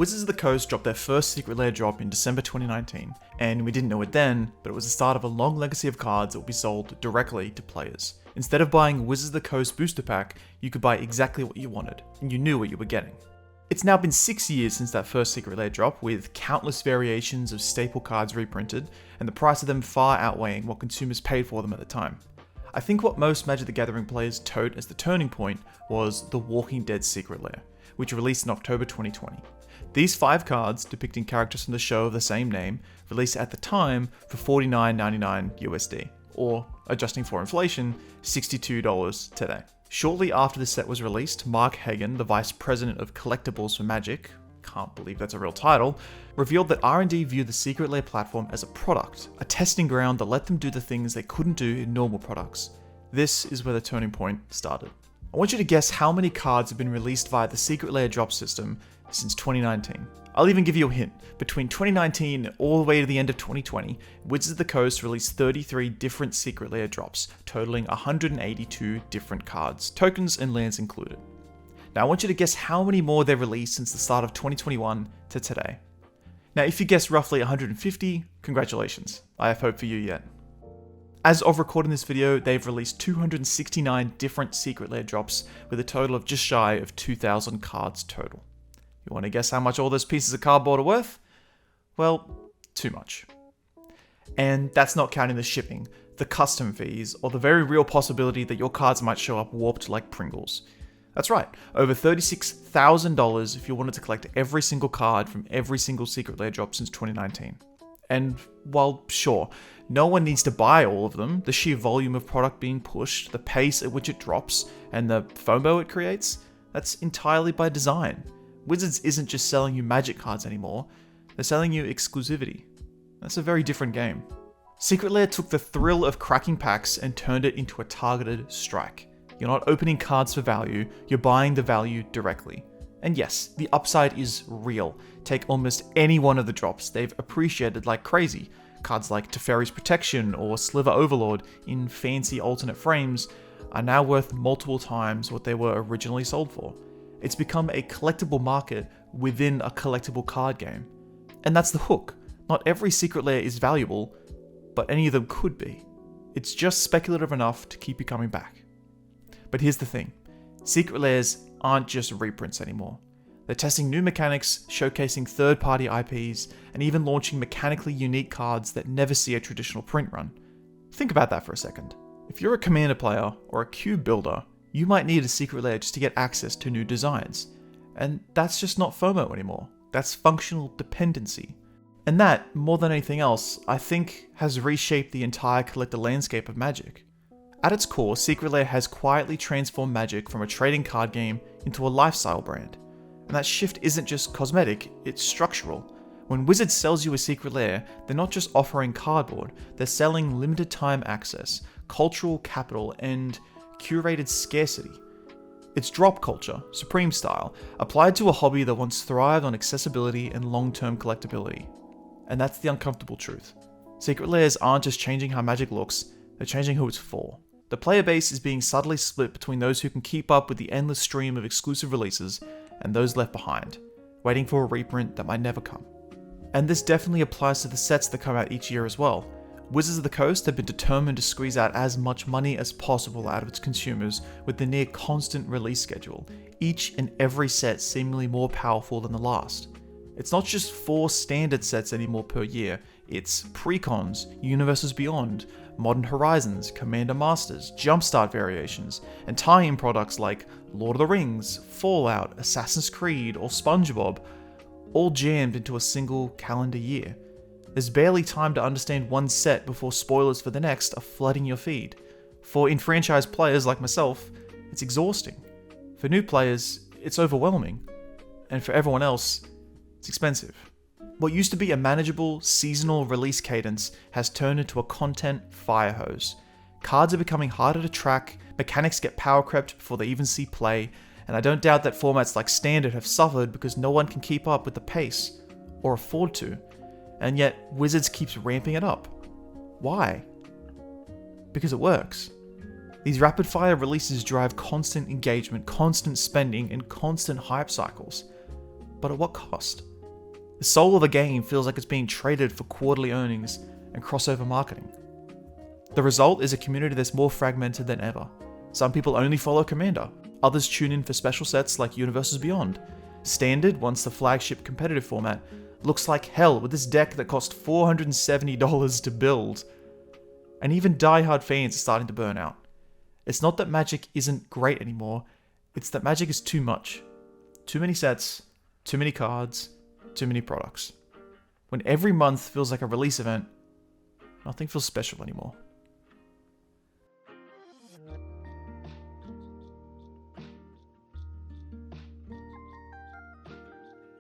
Wizards of the Coast dropped their first Secret Lair drop in December 2019, and we didn't know it then, but it was the start of a long legacy of cards that would be sold directly to players. Instead of buying Wizards of the Coast booster pack, you could buy exactly what you wanted, and you knew what you were getting. It's now been 6 years since that first Secret Lair drop, with countless variations of staple cards reprinted, and the price of them far outweighing what consumers paid for them at the time. I think what most Magic the Gathering players tote as the turning point was the Walking Dead Secret Lair, which released in October 2020. These 5 cards, depicting characters from the show of the same name, released at the time for $49.99 USD, or, adjusting for inflation, $62 today. Shortly after the set was released, Mark Hagan, the Vice President of Collectibles for Magic, can't believe that's a real title, revealed that R&D viewed the Secret Lair platform as a product, a testing ground that let them do the things they couldn't do in normal products. This is where the turning point started. I want you to guess how many cards have been released via the Secret Lair drop system since 2019. I'll even give you a hint. Between 2019 all the way to the end of 2020, Wizards of the Coast released 33 different Secret Lair drops, totaling 182 different cards, tokens and lands included. Now I want you to guess how many more they've released since the start of 2021 to today. Now if you guess roughly 150, congratulations, I have hope for you yet. As of recording this video, they've released 269 different Secret Lair drops with a total of just shy of 2,000 cards total. You want to guess how much all those pieces of cardboard are worth? Well, too much. And that's not counting the shipping, the custom fees, or the very real possibility that your cards might show up warped like Pringles. That's right, over $36,000 if you wanted to collect every single card from every single Secret Lair drop since 2019. And while sure, no one needs to buy all of them, the sheer volume of product being pushed, the pace at which it drops, and the FOMO it creates, that's entirely by design. Wizards isn't just selling you Magic cards anymore, they're selling you exclusivity. That's a very different game. Secret Lair took the thrill of cracking packs and turned it into a targeted strike. You're not opening cards for value, you're buying the value directly. And yes, the upside is real. Take almost any one of the drops, they've appreciated like crazy. Cards like Teferi's Protection or Sliver Overlord in fancy alternate frames are now worth multiple times what they were originally sold for. It's become a collectible market within a collectible card game. And that's the hook. Not every Secret Lair is valuable, but any of them could be. It's just speculative enough to keep you coming back. But here's the thing. Secret Lairs aren't just reprints anymore. They're testing new mechanics, showcasing third-party IPs, and even launching mechanically unique cards that never see a traditional print run. Think about that for a second. If you're a Commander player or a cube builder, you might need a Secret Lair just to get access to new designs. And that's just not FOMO anymore. That's functional dependency. And that, more than anything else, I think has reshaped the entire collector landscape of Magic. At its core, Secret Lair has quietly transformed Magic from a trading card game into a lifestyle brand. And that shift isn't just cosmetic, it's structural. When Wizards sells you a Secret Lair, they're not just offering cardboard, they're selling limited time access, cultural capital, and curated scarcity. It's drop culture, Supreme style, applied to a hobby that once thrived on accessibility and long-term collectability. And that's the uncomfortable truth. Secret Lairs aren't just changing how Magic looks, they're changing who it's for. The player base is being subtly split between those who can keep up with the endless stream of exclusive releases and those left behind, waiting for a reprint that might never come. And this definitely applies to the sets that come out each year as well. Wizards of the Coast have been determined to squeeze out as much money as possible out of its consumers with the near constant release schedule, each and every set seemingly more powerful than the last. It's not just 4 standard sets anymore per year, it's Precons, Universes Beyond, Modern Horizons, Commander Masters, Jumpstart variations, and tie-in products like Lord of the Rings, Fallout, Assassin's Creed, or SpongeBob, all jammed into a single calendar year. There's barely time to understand one set before spoilers for the next are flooding your feed. For enfranchised players like myself, it's exhausting. For new players, it's overwhelming. And for everyone else, it's expensive. What used to be a manageable, seasonal release cadence has turned into a content fire hose. Cards are becoming harder to track, mechanics get power crept before they even see play, and I don't doubt that formats like Standard have suffered because no one can keep up with the pace, or afford to. And yet, Wizards keeps ramping it up. Why? Because it works. These rapid-fire releases drive constant engagement, constant spending, and constant hype cycles. But at what cost? The soul of the game feels like it's being traded for quarterly earnings and crossover marketing. The result is a community that's more fragmented than ever. Some people only follow Commander, others tune in for special sets like Universes Beyond. Standard, once the flagship competitive format, looks like hell with this deck that cost $470 to build. And even die-hard fans are starting to burn out. It's not that Magic isn't great anymore, it's that Magic is too much. Too many sets, too many cards, too many products. When every month feels like a release event, nothing feels special anymore.